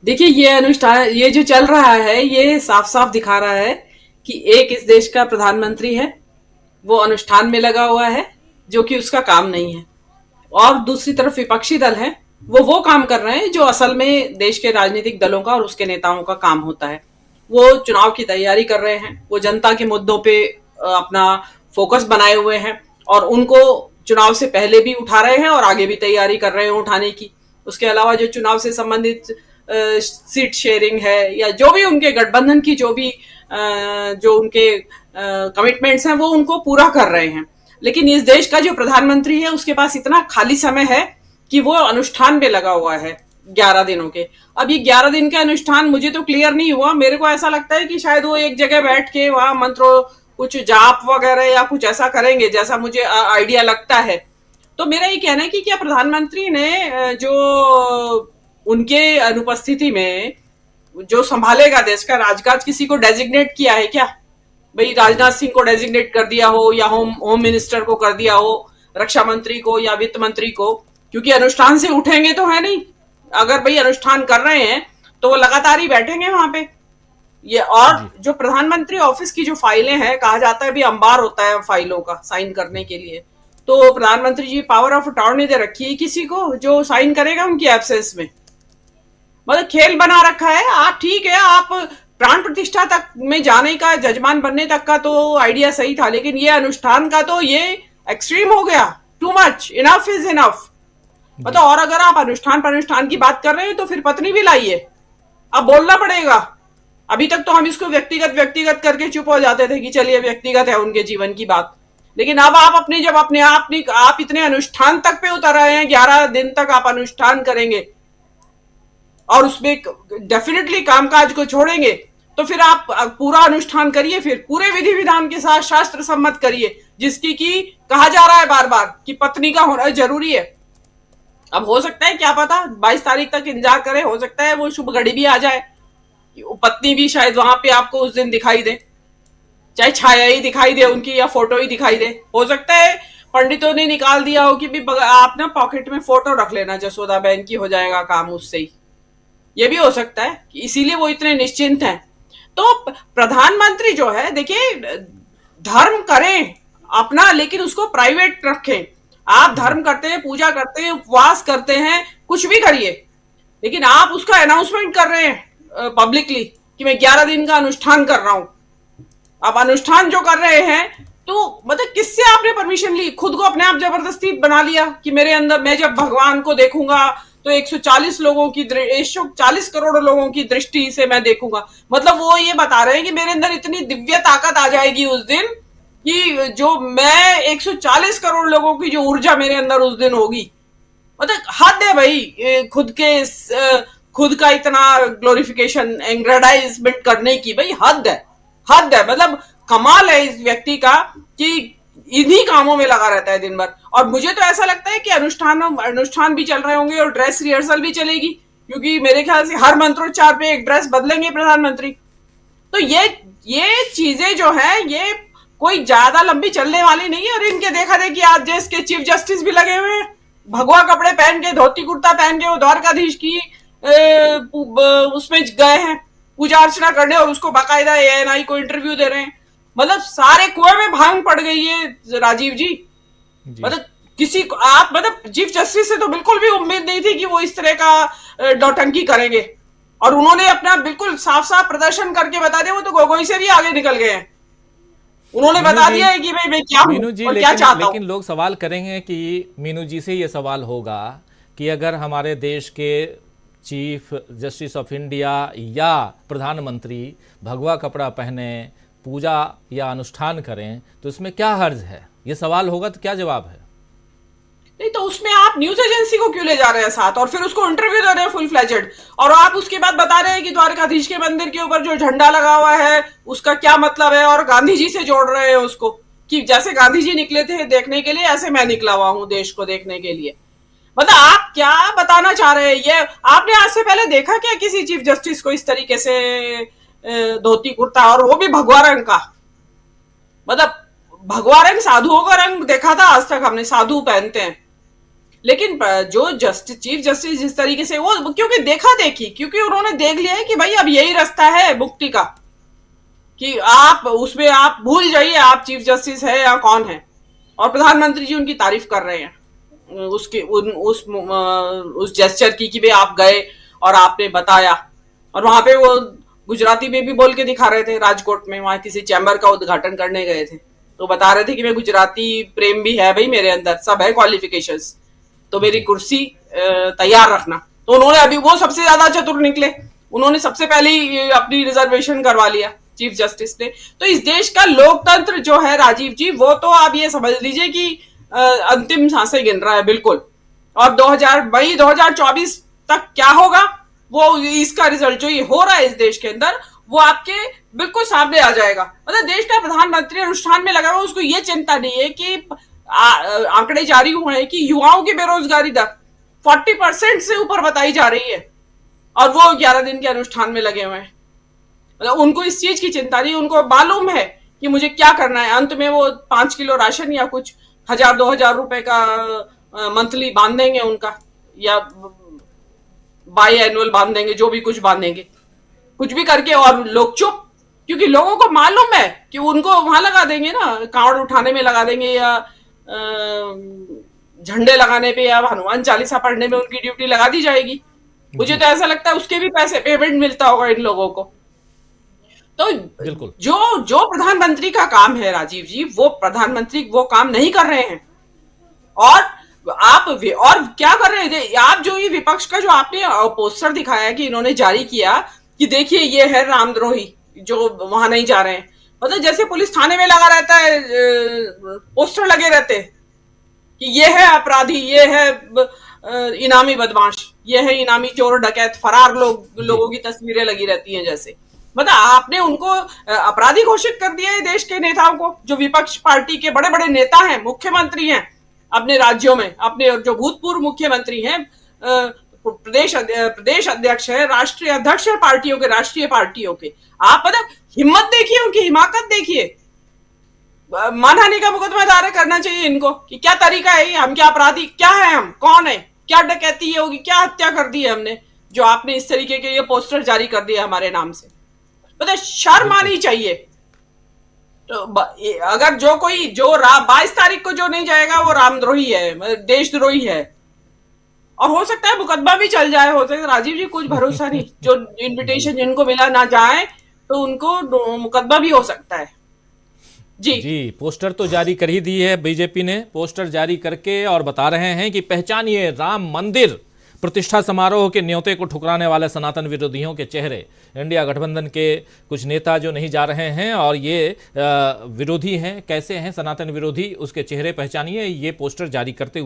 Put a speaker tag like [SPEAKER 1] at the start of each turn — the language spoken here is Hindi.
[SPEAKER 1] देखिए, ये अनुष्ठान, ये जो चल रहा है, ये साफ साफ दिखा रहा है कि एक इस देश का प्रधानमंत्री है, वो अनुष्ठान में लगा हुआ है, जो कि उसका काम नहीं है। और दूसरी तरफ विपक्षी दल है, वो काम कर रहे हैं जो असल में देश के राजनीतिक दलों का और उसके नेताओं का काम होता है। वो चुनाव की तैयारी कर रहे हैं, वो जनता के मुद्दों पे अपना फोकस बनाए हुए हैं, और उनको चुनाव से पहले भी उठा रहे हैं और आगे भी तैयारी कर रहे हैं उठाने की। उसके अलावा जो चुनाव से संबंधित सीट शेयरिंग है, या जो भी उनके गठबंधन की जो उनके कमिटमेंट्स हैं, वो उनको पूरा कर रहे हैं। लेकिन इस देश का जो प्रधानमंत्री है, उसके पास इतना खाली समय है कि वो अनुष्ठान पे लगा हुआ है 11 दिनों के। अब ये 11 दिन का अनुष्ठान मुझे तो क्लियर नहीं हुआ। मेरे को ऐसा लगता है कि शायद वो एक जगह बैठ के वहां मंत्रों, कुछ जाप वगैरह या कुछ ऐसा करेंगे, जैसा मुझे आइडिया लगता है। तो मेरा ये कहना है कि क्या प्रधानमंत्री ने जो उनके अनुपस्थिति में जो संभालेगा देश का राजकाज, किसी को डेजिग्नेट किया है क्या? भाई राजनाथ सिंह को डेजिग्नेट कर दिया हो, या होम मिनिस्टर को कर दिया हो, रक्षा मंत्री को या वित्त मंत्री को? क्योंकि अनुष्ठान से उठेंगे तो है नहीं। अगर भाई अनुष्ठान कर रहे हैं तो वो लगातार ही बैठेंगे वहां पे। ये और
[SPEAKER 2] जी।
[SPEAKER 1] जो प्रधानमंत्री ऑफिस की जो फाइलें हैं, कहा जाता है भी अंबार होता है फाइलों का साइन करने के लिए। तो प्रधानमंत्री जी पावर ऑफ अटॉर्नी दे रखी है किसी को जो साइन करेगा उनकी एब्सेंस में। मतलब खेल बना रखा है। आप ठीक है, आप प्राण प्रतिष्ठा तक में जाने का, जजमान बनने तक का तो आइडिया सही था, लेकिन ये अनुष्ठान का तो ये एक्सट्रीम हो गया। Too much, enough is enough. मतलब,
[SPEAKER 2] जी।
[SPEAKER 1] और अगर आप अनुष्ठान पर अनुष्ठान की बात कर रहे हैं तो फिर पत्नी भी लाइए। अब बोलना पड़ेगा। अभी तक तो हम इसको व्यक्तिगत व्यक्तिगत करके चुप हो जाते थे कि चलिए व्यक्तिगत है उनके जीवन की बात। लेकिन अब आप अपने, जब अपने आप इतने अनुष्ठान तक पे उतर रहे हैं, 11 दिन तक आप अनुष्ठान करेंगे और उसमें डेफिनेटली कामकाज को छोड़ेंगे, तो फिर आप पूरा अनुष्ठान करिए, फिर पूरे विधि विधान के साथ शास्त्र सम्मत करिए, जिसकी कि कहा जा रहा है बार बार कि पत्नी का होना जरूरी है। अब हो सकता है, क्या पता, 22 तारीख तक इंतजार करें, हो सकता है वो शुभ घड़ी भी आ जाए, पत्नी भी शायद वहां पे आपको उस दिन दिखाई दे, चाहे छाया ही दिखाई दे उनकी या फोटो ही दिखाई दे। हो सकता है पंडितों ने निकाल दिया हो कि भी आप ना पॉकेट में फोटो रख लेना जसोदा बहन की, हो जाएगा काम उससे ही। ये भी हो सकता है कि इसीलिए वो इतने निश्चिंत हैं। तो प्रधानमंत्री जो है, देखिए, धर्म करें अपना, लेकिन उसको प्राइवेट रखें। आप
[SPEAKER 2] जी।
[SPEAKER 1] धर्म करते हैं, पूजा करते हैं, उपवास करते हैं, कुछ भी करिए, लेकिन आप उसका अनाउंसमेंट कर रहे हैं पब्लिकली कि मैं 11 दिन का अनुष्ठान कर रहा हूं। आप अनुष्ठान जो कर रहे हैं, तो मतलब किससे आपने परमिशन ली? खुद को अपने आप जबरदस्ती बना लिया कि मेरे अंदर, मैं जब भगवान को देखूंगा तो 140 लोगों की 140 करोड़ लोगों की दृष्टि से मैं देखूंगा। मतलब वो ये बता रहे हैं कि मेरे अंदर इतनी दिव्य ताकत आ जाएगी उस दिन कि जो मैं 140 करोड़ लोगों की जो ऊर्जा मेरे अंदर उस दिन होगी। मतलब हद है भाई, खुद का इतना ग्लोरिफिकेशन, एंग्रेडाइजमेंट करने की। भाई हद है, हद है। मतलब कमाल है इस व्यक्ति का कि इन्हीं कामों में लगा रहता है दिन भर। और मुझे तो ऐसा लगता है कि अनुष्ठान भी चल रहे होंगे और ड्रेस रिहर्सल भी चलेगी, क्योंकि मेरे ख्याल से हर मंत्रोच्चार पे एक ड्रेस बदलेंगे प्रधानमंत्री। तो ये चीजें जो है, ये कोई ज्यादा लंबी चलने वाली नहीं है। और इनके देखा देखी आज देश के चीफ जस्टिस भी लगे हुए हैं, भगवा कपड़े पहन के, धोती कुर्ता पहन के, वो द्वारकाधीश की उसमें गए हैं पूजा अर्चना करने, और उसको बाकायदा एएनआई को इंटरव्यू दे रहे हैं। मतलब सारे कुएं में भांग पड़ गई है राजीव जी।
[SPEAKER 2] जी।
[SPEAKER 1] मतलब किसी को आप, मतलब चीफ जस्टिस से तो बिल्कुल भी उम्मीद नहीं थी कि वो इस तरह का नौटंकी करेंगे। और उन्होंने अपना बिल्कुल साफ साफ प्रदर्शन करके बता दिया। वो तो गोगोई से भी आगे निकल गए हैं। उन्होंने
[SPEAKER 2] मीनू
[SPEAKER 1] बता
[SPEAKER 2] जी।
[SPEAKER 1] दिया है कि भाई मैं क्या हूं
[SPEAKER 2] मीनू जी,
[SPEAKER 1] और क्या
[SPEAKER 2] लेकिन
[SPEAKER 1] चाहता हूं।
[SPEAKER 2] लेकिन लोग सवाल करेंगे कि मीनू जी से ये सवाल होगा कि अगर हमारे देश के चीफ जस्टिस ऑफ इंडिया या प्रधानमंत्री भगवा कपड़ा पहने, पूजा या अनुष्ठान करें, तो इसमें क्या हर्ज है? ये सवाल होगा तो क्या जवाब है?
[SPEAKER 1] नहीं तो उसमें आप न्यूज एजेंसी को क्यों ले जा रहे हैं साथ, और फिर उसको इंटरव्यू दे रहे हैं फुल फ्लेजेड, और आप उसके बाद बता रहे हैं कि द्वारकाधीश के मंदिर के ऊपर जो झंडा लगा हुआ है उसका क्या मतलब है, और गांधी जी से जोड़ रहे हैं उसको कि जैसे गांधी जी निकले थे देखने के लिए, ऐसे मैं निकला हुआ हूं देश को देखने के लिए। मतलब आप क्या बताना चाह रहे हैं? ये आपने आज से पहले देखा क्या किसी चीफ जस्टिस को इस तरीके से धोती कुर्ता, और वो भी भगवा रंग का? मतलब भगवा रंग साधुओं का रंग देखा था आज तक हमने, साधु पहनते हैं। लेकिन जो चीफ जस्टिस जिस तरीके से वो, क्योंकि देखा देखी, क्योंकि उन्होंने देख लिया है कि भाई अब यही रास्ता है मुक्ति का, कि आप उसमें आप भूल जाइए आप चीफ जस्टिस है या कौन है। और प्रधानमंत्री जी उनकी तारीफ कर रहे हैं उसके उस जेस्चर की, कि भाई आप गए और आपने बताया। और वहां पे वो गुजराती में भी बोल के दिखा रहे थे, राजकोट में वहां किसी चैम्बर का उद्घाटन करने गए थे, तो बता रहे थे कि मैं गुजराती प्रेम भी है भाई मेरे अंदर, सब है क्वालिफिकेशंस, तो मेरी कुर्सी तैयार रखना। तो उन्होंने अभी, वो सबसे ज्यादा चतुर निकले, उन्होंने सबसे पहले ही अपनी रिजर्वेशन करवा लिया चीफ जस्टिस ने। तो इस देश का लोकतंत्र जो है राजीव जी, वो तो आप ये समझ लीजिए कि अंतिम सांसें गिन रहा है बिल्कुल। और 2024 तक क्या होगा, वो इसका रिजल्ट जो ये हो रहा है इस देश के अंदर, वो आपके बिल्कुल सामने आ जाएगा। मतलब देश का प्रधानमंत्री अनुष्ठान में लगा हुआ, उसको ये चिंता नहीं है कि आंकड़े जारी हुए हैं कि युवाओं की बेरोजगारी दर 40% से ऊपर बताई जा रही है, और वो 11 दिन के अनुष्ठान में लगे हुए हैं। मतलब उनको इस चीज की चिंता नहीं, उनको मालूम है कि मुझे क्या करना है। अंत में वो 5 किलो राशन या कुछ 1000-2000 रुपए का मंथली बांध देंगे उनका, या बाई एनुअल बांध देंगे, जो भी कुछ बांधेंगे, कुछ भी करके, और लोग चुप, क्योंकि लोगों को मालूम है कि उनको वहां लगा देंगे ना, कांवड़ उठाने में लगा देंगे, या झंडे लगाने पे या हनुमान चालीसा पढ़ने में उनकी ड्यूटी लगा दी जाएगी। मुझे तो ऐसा लगता है उसके भी पैसे पेमेंट मिलता होगा इन लोगों को। तो
[SPEAKER 2] बिल्कुल।
[SPEAKER 1] जो जो प्रधानमंत्री का काम है राजीव जी, वो प्रधानमंत्री वो काम नहीं कर रहे हैं। और आप और क्या कर रहे थे आप, जो ये विपक्ष का जो आपने पोस्टर दिखाया कि इन्होंने जारी किया कि देखिए ये है रामद्रोही जो वहां नहीं जा रहे हैं, मतलब जैसे पुलिस थाने में लगा रहता है, पोस्टर लगे रहते हैं कि ये है अपराधी, ये है इनामी बदमाश, ये है इनामी चोर डकैत फरार लोगों की तस्वीरें लगी रहती हैं जैसे। मतलब आपने उनको अपराधी घोषित कर दिया है देश के नेताओं को, जो विपक्ष पार्टी के बड़े बड़े नेता हैं, मुख्यमंत्री हैं अपने राज्यों में, अपने जो भूतपूर्व मुख्यमंत्री हैं, प्रदेश अध्यक्ष है, राष्ट्रीय अध्यक्ष है पार्टियों के, राष्ट्रीय पार्टियों के। आप मतलब हिम्मत देखिए, उनकी हिमाकत देखिए। मानहानि का मुकदमा दायर करना चाहिए इनको, कि क्या तरीका है, हम क्या अपराधी, क्या है, हम कौन है, क्या डकैती होगी, क्या हत्या कर दी है हमने, जो आपने इस तरीके के ये पोस्टर जारी कर दिए हमारे नाम से। मतलब शर्म आनी चाहिए। तो अगर जो कोई 22 तारीख को जो नहीं जाएगा वो रामद्रोही है, मतलब देशद्रोही है, और हो सकता है मुकदमा भी चल जाए, हो सकता है। राजीव जी कुछ भरोसा नहीं, जो इनविटेशन जिनको मिला ना जाए तो उनको मुकदमा भी हो सकता है।
[SPEAKER 2] जी, पोस्टर तो जारी कर ही दी है बीजेपी ने, पोस्टर जारी करके और बता रहे हैं कि पहचानिए राम मंदिर प्रतिष्ठा समारोह के न्योते को ठुकराने वाले सनातन विरोधियों के चेहरे। इंडिया गठबंधन के कुछ नेता जो नहीं जा रहे हैं और ये विरोधी हैं, कैसे हैं सनातन विरोधी, उसके चेहरे पहचानिए, ये पोस्टर जारी करते हुए